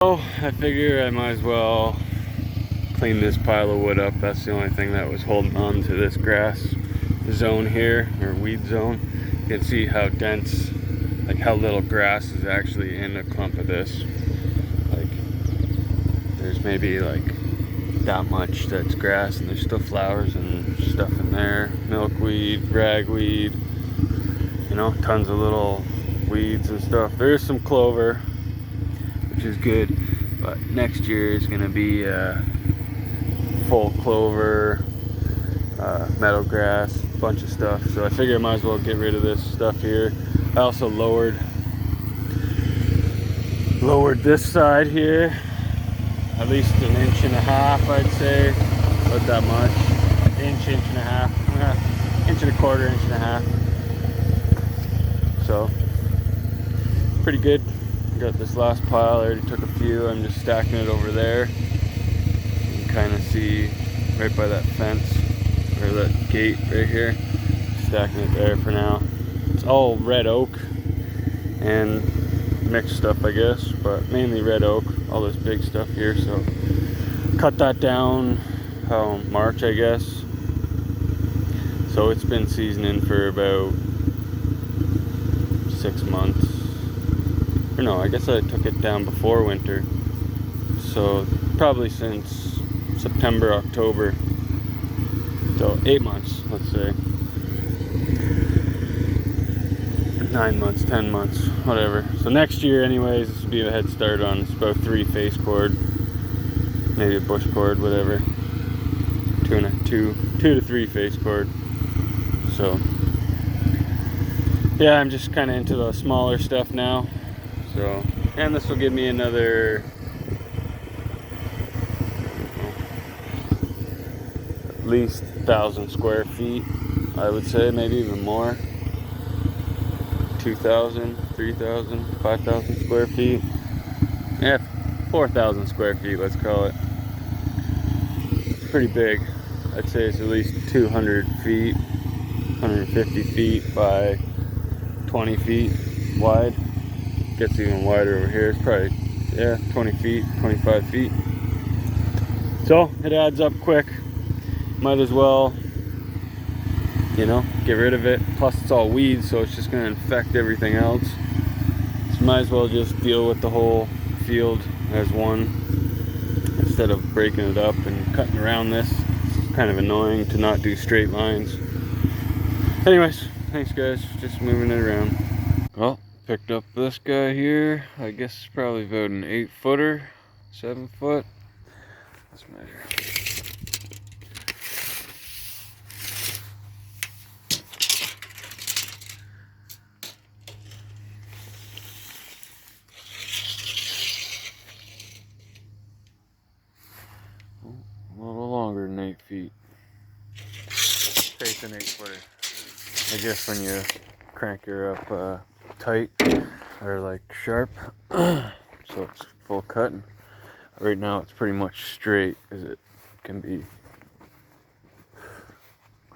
So I figure I might as well clean this pile of wood up. That's the only thing that was holding on to this grass zone here, or weed zone. You can see how dense, like how little grass is actually in a clump of this. Like there's maybe like that much that's grass, and there's still flowers and stuff in there. Milkweed, ragweed, you know, tons of little weeds and stuff. There's some clover, which is good, but next year is going to be full clover, meadow grass, bunch of stuff. So I figure I might as well get rid of this stuff here. I also lowered this side here at least 1.5 inches, I'd say. Not that much. Inch and a half, 1.25 inches, 1.5 inches. So pretty good. Got this last pile. I already took a few. I'm just stacking it over there. You can kind of see right by that fence, or that gate right here. Stacking it there for now. It's all red oak and mixed stuff, I guess, but mainly red oak. All this big stuff here. So cut that down March, I guess. So it's been seasoning for about 6 months. Or no, I guess I took it down before winter. So probably since September, October. So 8 months, let's say. 9 months, 10 months, whatever. So next year anyways, this will be a head start on about 3 face cord, maybe a bush cord, whatever. 2 to 3 face cord. So yeah, I'm just kind of into the smaller stuff now. So, and this will give me another, at least 1,000 square feet, I would say, maybe even more. 2,000, 3,000, 5,000 square feet. Yeah, 4,000 square feet, let's call it. It's pretty big. I'd say it's at least 200 feet, 150 feet by 20 feet wide. Gets even wider over here. It's probably, yeah, 20 feet, 25 feet. So it adds up quick. Might as well, you know, get rid of it. Plus it's all weeds, so it's just going to infect everything else. So might as well just deal with the whole field as one, instead of breaking it up and cutting around this. It's kind of annoying to not do straight lines. Anyways, thanks guys, just moving it around. Well, picked up this guy here. I guess it's probably about an 8-footer, 7 foot. Let's measure. A little longer than 8 feet. Face an 8-footer. I guess when you crank her up tight or like sharp, so it's full cutting. Right now it's pretty much straight as it can be.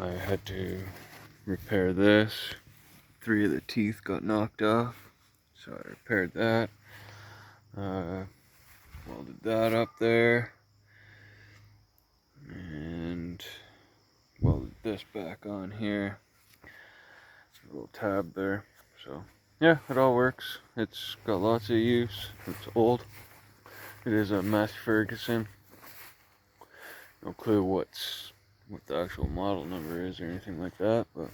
I had to repair this. 3 of the teeth got knocked off, so I repaired that. Welded that up there, and welded this back on here. A little tab there. So yeah, it all works. It's got lots of use. It's old. It is a Massey Ferguson. No clue what the actual model number is or anything like that, but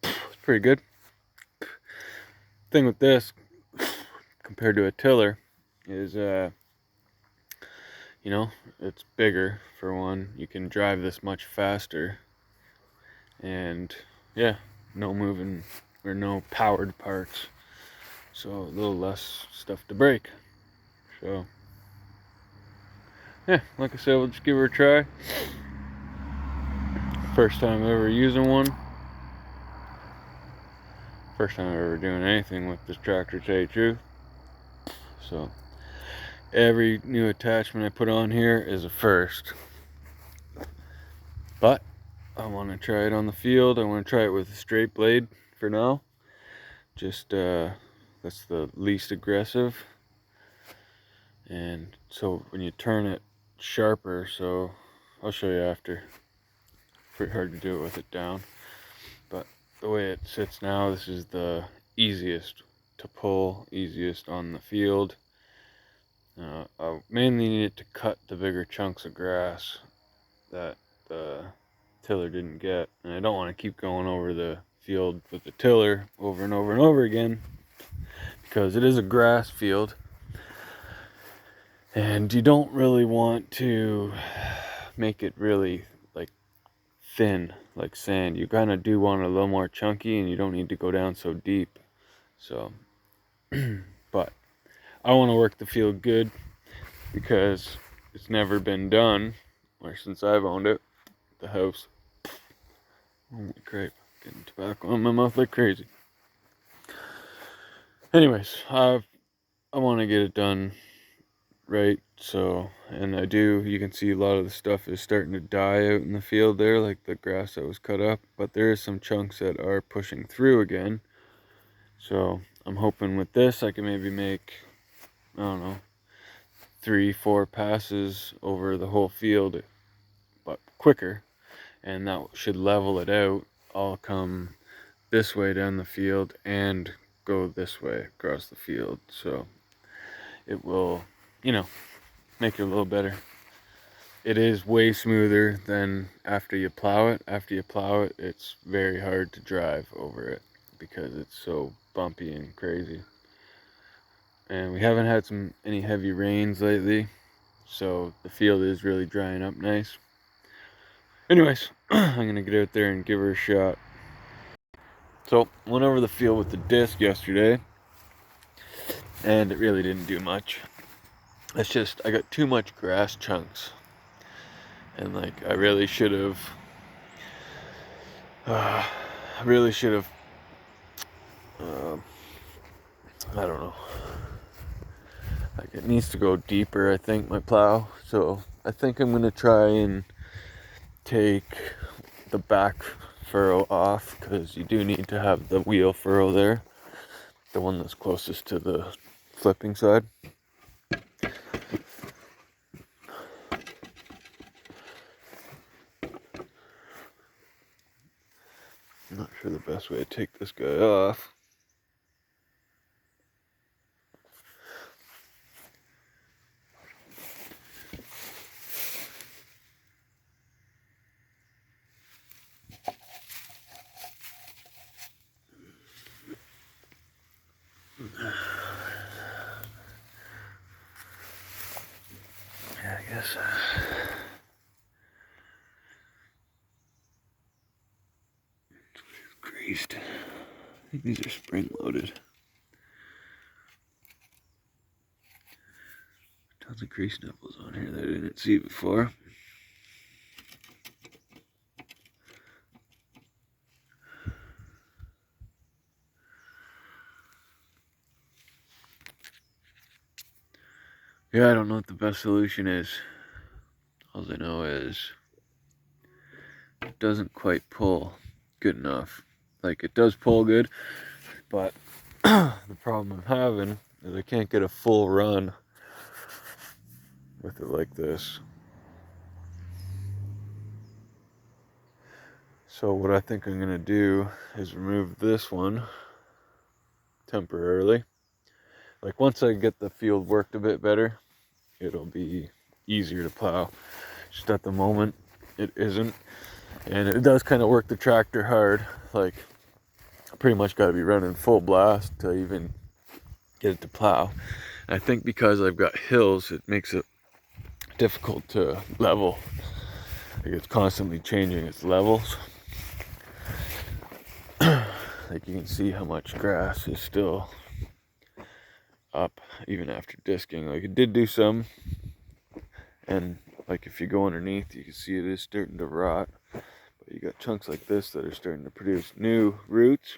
it's pretty good. Thing with this compared to a tiller is you know, it's bigger for one. You can drive this much faster, and yeah, no moving or no powered parts, so a little less stuff to break. So yeah, like I said, we'll just give her a try. First time ever using one. First time ever doing anything with this tractor, to tell you the truth. So every new attachment I put on here is a first. But I want to try it on the field. I want to try it with a straight blade for now. Just That's the least aggressive. And so when you turn it sharper, so I'll show you after. Pretty hard to do it with it down, but the way it sits now, this is the easiest to pull, easiest on the field. I mainly need it to cut the bigger chunks of grass that the tiller didn't get, and I don't want to keep going over the field with the tiller over and over and over again, because it is a grass field and you don't really want to make it really like thin like sand. You kind of do want it a little more chunky, and you don't need to go down so deep. So but I want to work the field good because it's never been done, or since I've owned it, the house. Holy crap, getting tobacco in my mouth like crazy. Anyways, I want to get it done right, so, and I do. You can see a lot of the stuff is starting to die out in the field there, like the grass that was cut up, but there is some chunks that are pushing through again. So I'm hoping with this I can maybe make, I don't know, 3-4 passes over the whole field, but quicker, and that should level it out. I'll come this way down the field and go this way across the field, so it will, you know, make it a little better. It is way smoother than after you plow it. After you plow it, it's very hard to drive over it because it's so bumpy and crazy. And we haven't had any heavy rains lately, so the field is really drying up nice. Anyways, I'm gonna get out there and give her a shot. So went over the field with the disc yesterday, and it really didn't do much. It's just I got too much grass chunks, and like I really should have uh, I don't know, like it needs to go deeper, I think, my plow. So I think I'm gonna try and take the back furrow off, because you do need to have the wheel furrow there, the one that's closest to the flipping side. I'm not sure the best way to take this guy off. Yeah, I guess. Greased. I think these are spring loaded. Tons of grease nipples on here that I didn't see before. Yeah, I don't know what the best solution is. All I know is it doesn't quite pull good enough. Like, it does pull good, but the problem I'm having is I can't get a full run with it like this. So what I think I'm gonna do is remove this one temporarily. Like, once I get the field worked a bit better, it'll be easier to plow. Just at the moment, it isn't. And it does kind of work the tractor hard. Like, I pretty much got to be running full blast to even get it to plow. And I think because I've got hills, it makes it difficult to level. Like, it's constantly changing its levels. Like, you can see how much grass is still up even after disking. Like, it did do some, and like if you go underneath, you can see it is starting to rot. But you got chunks like this that are starting to produce new roots.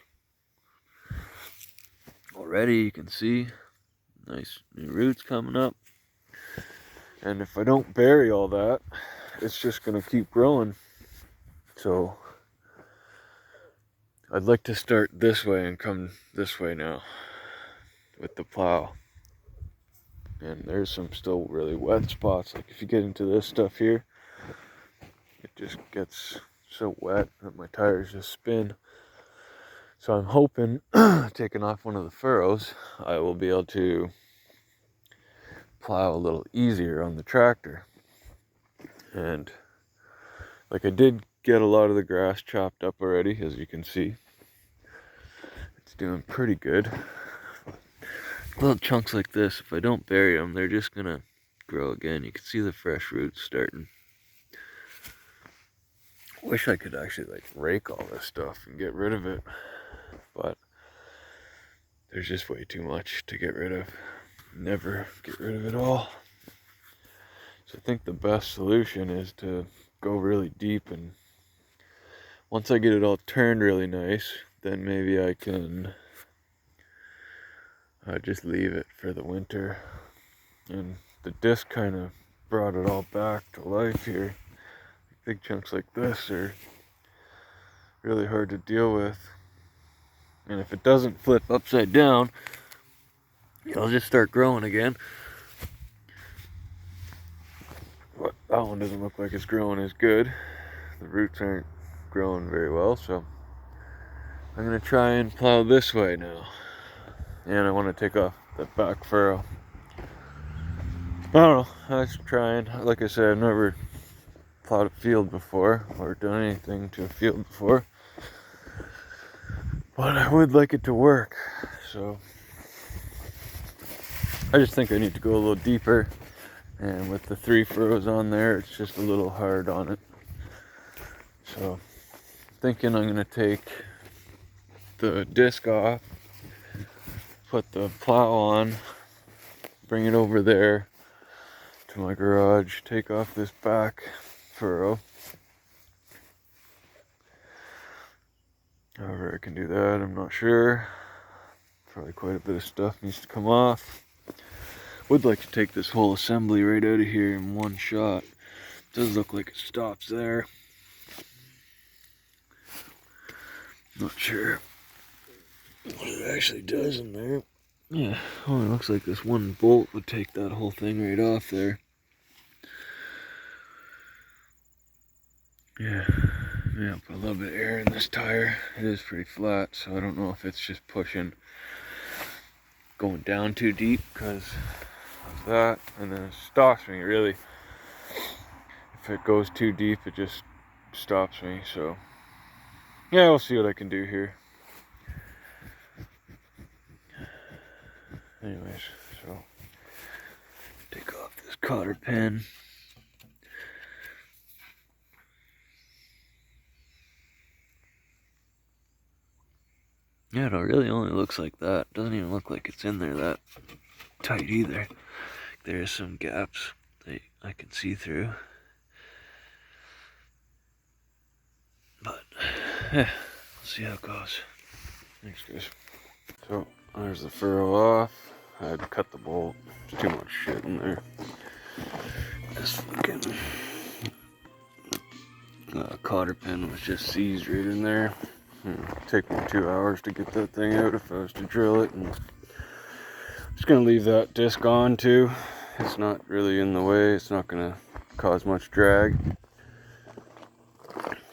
Already you can see nice new roots coming up. And if I don't bury all that, it's just gonna keep growing. So I'd like to start this way and come this way now. with the plow. And there's some still really wet spots. Like if you get into this stuff here, it just gets so wet that my tires just spin. So I'm hoping, taking off one of the furrows, I will be able to plow a little easier on the tractor. And like I did get a lot of the grass chopped up already, as you can see. It's doing pretty good. Little chunks like this, if I don't bury them, they're just gonna grow again. You can see the fresh roots starting. Wish I could actually like rake all this stuff and get rid of it, but there's just way too much to get rid of. Never get rid of it all. So I think the best solution is to go really deep, and once I get it all turned really nice, then maybe I can just leave it for the winter. And the disc kind of brought it all back to life here. Big chunks like this are really hard to deal with. And if it doesn't flip upside down, it'll just start growing again. But that one doesn't look like it's growing as good. The roots aren't growing very well, so I'm gonna try and plow this way now. And I want to take off the back furrow. I don't know, I was trying. Like I said, I've never plowed a field before or done anything to a field before, but I would like it to work. So I just think I need to go a little deeper, and with the 3 furrows on there, it's just a little hard on it. So thinking I'm gonna take the disc off, put the plow on, bring it over there to my garage, take off this back furrow. However I can do that, I'm not sure. Probably quite a bit of stuff needs to come off. Would like to take this whole assembly right out of here in one shot. Does look like it stops there. Not sure what it actually does in there. Yeah, oh, it looks like this one bolt would take that whole thing right off there. Yeah, put a little bit of air in this tire. It is pretty flat, so I don't know if it's just pushing, going down too deep because of that, and then it stops me really. If it goes too deep, it just stops me, so yeah, we'll see what I can do here. Anyways, so take off this cotter pin. Yeah, it really only looks like that. Doesn't even look like it's in there that tight either. There's some gaps that I can see through. But, yeah, we'll see how it goes. Thanks, guys. So, there's the furrow off. I had to cut the bolt. There's too much shit in there. This fucking cotter pin was just seized right in there. It'd take me 2 hours to get that thing out if I was to drill it. And just gonna leave that disc on too. It's not really in the way. It's not gonna cause much drag.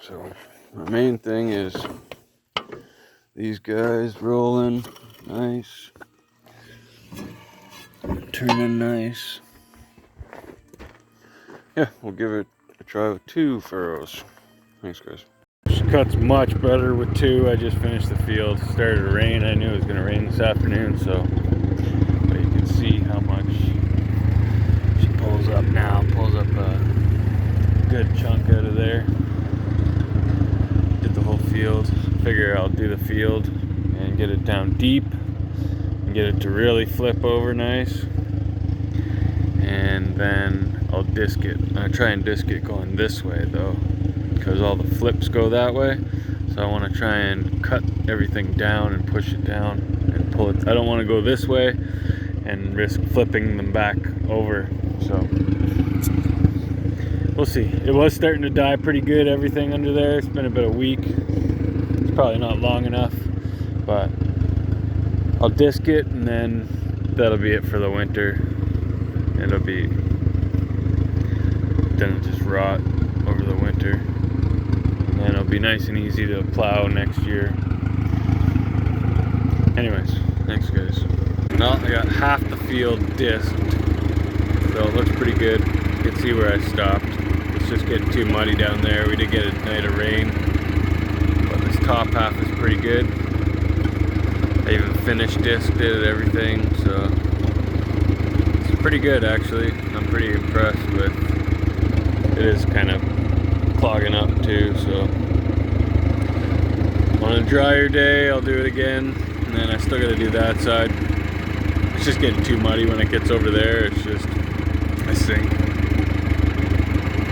So the main thing is these guys rolling nice, turning nice. Yeah, we'll give it a try with 2 furrows. Thanks, guys. She cuts much better with 2. I just finished the field. It started to rain. I knew it was going to rain this afternoon, so but you can see how much she pulls up now. Pulls up a good chunk out of there. Did the whole field. Figure I'll do the field and get it down deep and get it to really flip over nice. And then I'll disc it. I try and disc it going this way though, because all the flips go that way. So I want to try and cut everything down and push it down and pull it. I don't want to go this way and risk flipping them back over. So we'll see. It was starting to die pretty good, everything under there. It's been about a week. It's probably not long enough, but I'll disc it, and then that'll be it for the winter. It'll be, then it'll just rot over the winter, and it'll be nice and easy to plow next year. Anyways, thanks guys. Well, I got half the field disced, so it looks pretty good. You can see where I stopped. It's just getting too muddy down there. We did get a night of rain, but this top half is pretty good. I even finished disced it and everything, so it's pretty good actually. I'm pretty impressed with. It is kind of clogging up too, so on a drier day I'll do it again, and then I still got to do that side. It's just getting too muddy when it gets over there. It's just I sink.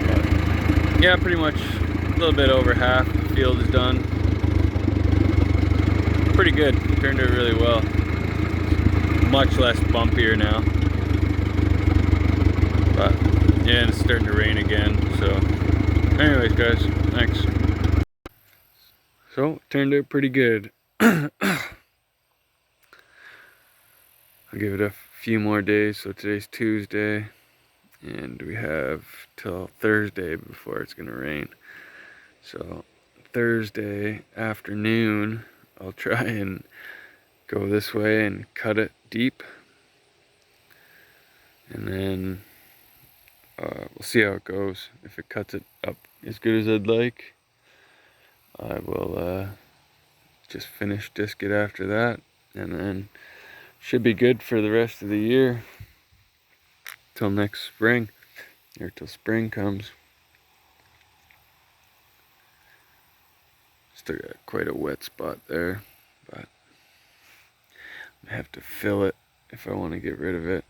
But yeah, pretty much a little bit over half the field is done. Pretty good. Turned out really well. Much less bumpier now. But yeah, and it's starting to rain again. So anyways guys, thanks. So it turned out pretty good. I'll give it a few more days. So today's Tuesday, and we have till Thursday before it's gonna rain. So Thursday afternoon I'll try and go this way and cut it deep, and then we'll see how it goes. If it cuts it up as good as I'd like, I will just finish disc it after that, and then should be good for the rest of the year till next spring, or till spring comes. Still got quite a wet spot there, but I have to fill it if I want to get rid of it.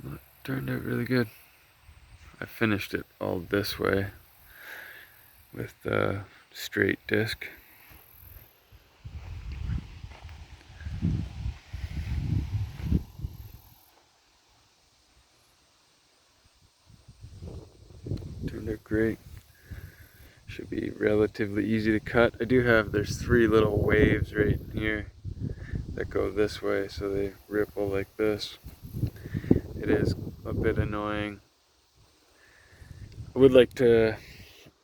It turned out really good. I finished it all this way with the straight disc. Turned out great. Should be relatively easy to cut. I do have, there's 3 little waves right here that go this way, so they ripple like this. It is a bit annoying. I would like to,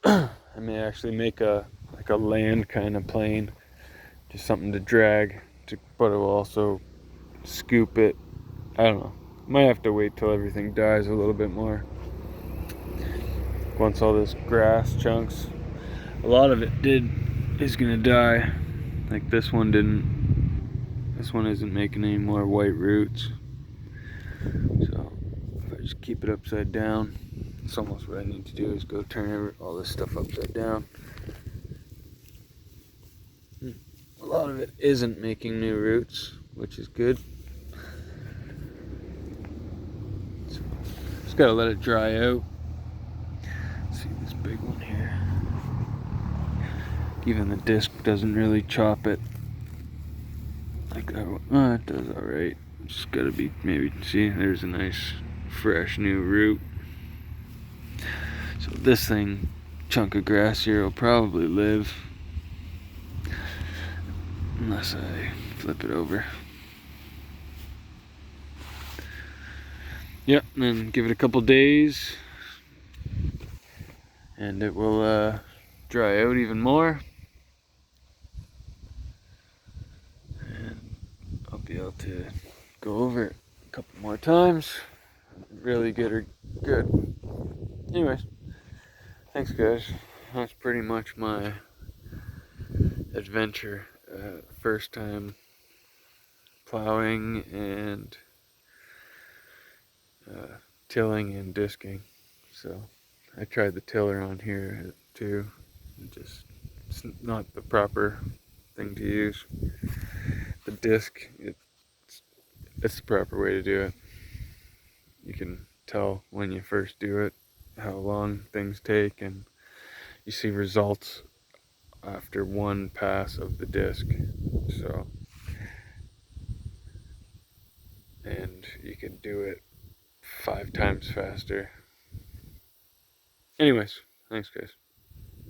I may actually make a land kind of plane, just something to drag, but it will also scoop it. I don't know. Might have to wait till everything dies a little bit more. Once all this grass chunks, a lot of it is gonna die. Like this one didn't. This one isn't making any more white roots. So if I just keep it upside down, it's almost what I need to do is go turn all this stuff upside down. A lot of it isn't making new roots, which is good. So just gotta let it dry out. Let's see this big one here. Even the disc doesn't really chop it like that one. Oh, it does alright. Just gotta be, maybe, see, there's a nice fresh new root. So this thing, chunk of grass here, will probably live unless I flip it over. Yep, and then give it a couple days and it will dry out even more, and I'll be able to go over it a couple more times. Really good. Anyways, thanks guys. That's pretty much my adventure. First time plowing and tilling and disking. So I tried the tiller on here too. It's not the proper thing to use. The disc, it's the proper way to do it. You can tell when you first do it how long things take, and you see results after one pass of the disc. So, and you can do it 5 times faster. Anyways, thanks guys.